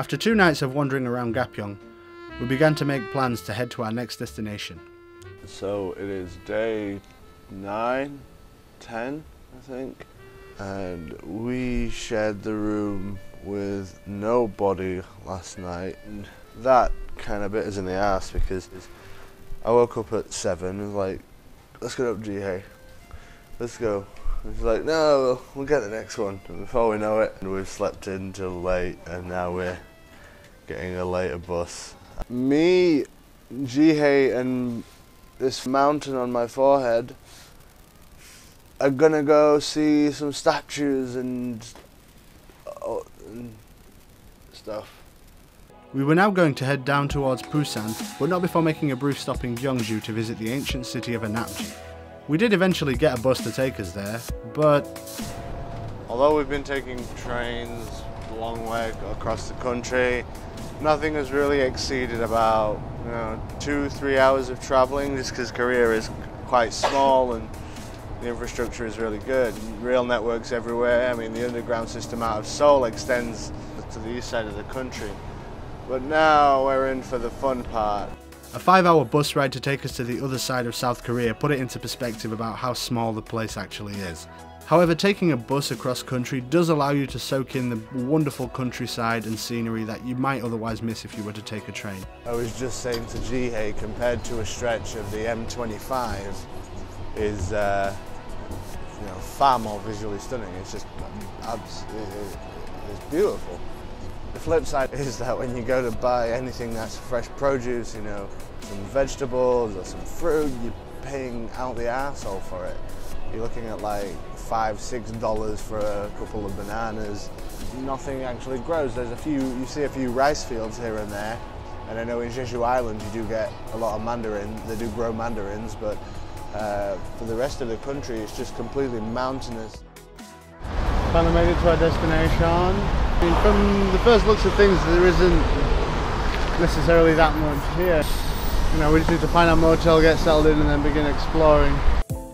After 2 nights of wandering around Gapyeong, we began to make plans to head to our next destination. So it is day 9, 10, I think, and we shared the room with nobody last night, and that kind of bit us in the ass because I woke up at 7 and was like, let's go up Gyeongju, let's go. It's like, no, we'll get the next one. And before we know it, we've slept in till late, and now we're getting a later bus. Me, Gyeongju, and this mountain on my forehead are gonna go see some statues and stuff. We were now going to head down towards Busan, but not before making a brief stop in Gyeongju to visit the ancient city of Anapji. We did eventually get a bus to take us there, but although we've been taking trains a long way across the country, nothing has really exceeded about 2-3 hours of travelling, just because Korea is quite small and the infrastructure is really good. Rail networks everywhere. I mean, the underground system out of Seoul extends to the east side of the country. But now we're in for the fun part. A 5-hour bus ride to take us to the other side of South Korea put it into perspective about how small the place actually is. However, taking a bus across country does allow you to soak in the wonderful countryside and scenery that you might otherwise miss if you were to take a train. I was just saying to Gyeongju, compared to a stretch of the M25, is far more visually stunning. It's just it's beautiful. The flip side is that when you go to buy anything that's fresh produce, some vegetables or some fruit, you're paying out the arsehole for it. You're looking at like $5-6 for a couple of bananas. Nothing actually grows. You see a few rice fields here and there, and I know in Jeju Island you do get a lot of mandarin. They do grow mandarins, but for the rest of the country it's just completely mountainous. Finally made it to our destination. I mean, from the first looks of things, there isn't necessarily that much here. We just need to find our motel, get settled in, and then begin exploring.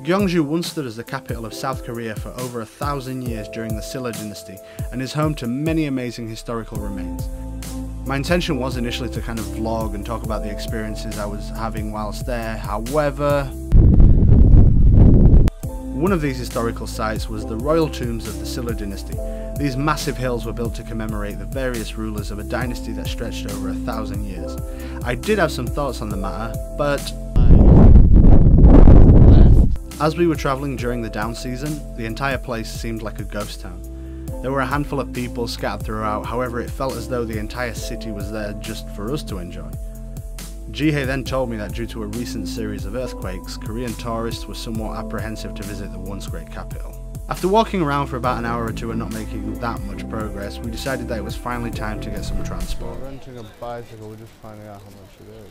Gyeongju once stood as the capital of South Korea for over 1,000 years during the Silla dynasty and is home to many amazing historical remains. My intention was initially to kind of vlog and talk about the experiences I was having whilst there. However, one of these historical sites was the royal tombs of the Silla dynasty. These massive hills were built to commemorate the various rulers of a dynasty that stretched over 1,000 years. I did have some thoughts on the matter, but as we were travelling during the down season, the entire place seemed like a ghost town. There were a handful of people scattered throughout, however it felt as though the entire city was there just for us to enjoy. Gyeongju then told me that due to a recent series of earthquakes, Korean tourists were somewhat apprehensive to visit the once great capital. After walking around for about an hour or two and not making that much progress, we decided that it was finally time to get some transport. We're renting a bicycle, we're just finding out how much it is.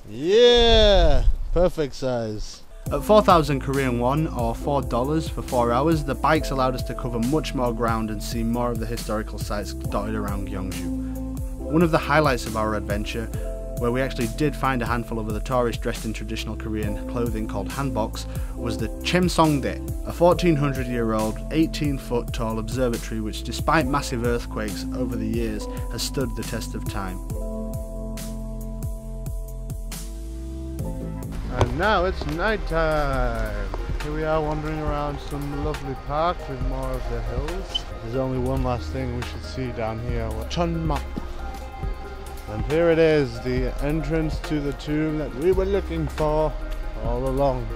Yeah! Perfect size. At 4,000 Korean won, or $4 for 4 hours, the bikes allowed us to cover much more ground and see more of the historical sites dotted around Gyeongju. One of the highlights of our adventure, where we actually did find a handful of other tourists dressed in traditional Korean clothing called hanboks, was the Cheomseongdae, a 1,400-year-old, 18-foot tall observatory which, despite massive earthquakes over the years, has stood the test of time. And now it's night time. Here we are wandering around some lovely park with more of the hills. There's only one last thing we should see down here. Cheonma. And here it is, the entrance to the tomb that we were looking for all along.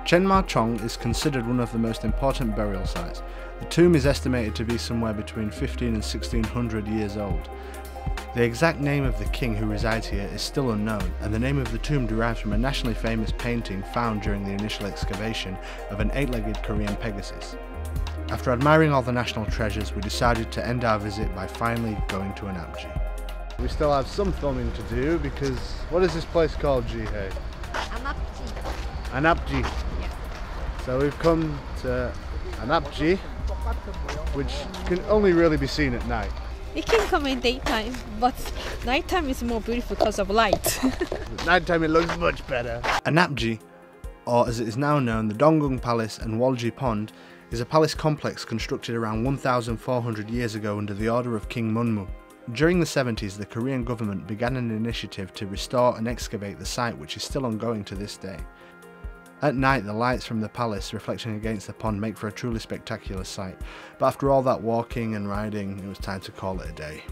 Cheonma is considered one of the most important burial sites. The tomb is estimated to be somewhere between 15 and 1600 years old. The exact name of the king who resides here is still unknown, and the name of the tomb derives from a nationally famous painting found during the initial excavation of an 8-legged Korean Pegasus. After admiring all the national treasures, we decided to end our visit by finally going to Anapji. We still have some filming to do because, what is this place called, Gyeongju? Anapji. Anapji. Yeah. So we've come to Anapji, which can only really be seen at night. You can come in daytime, but nighttime is more beautiful because of light. At nighttime it looks much better. Anapji, or as it is now known, the Donggung Palace and Walji Pond, is a palace complex constructed around 1,400 years ago under the order of King Munmu. During the 70s, the Korean government began an initiative to restore and excavate the site, which is still ongoing to this day. At night, the lights from the palace reflecting against the pond make for a truly spectacular sight, but after all that walking and riding, it was time to call it a day.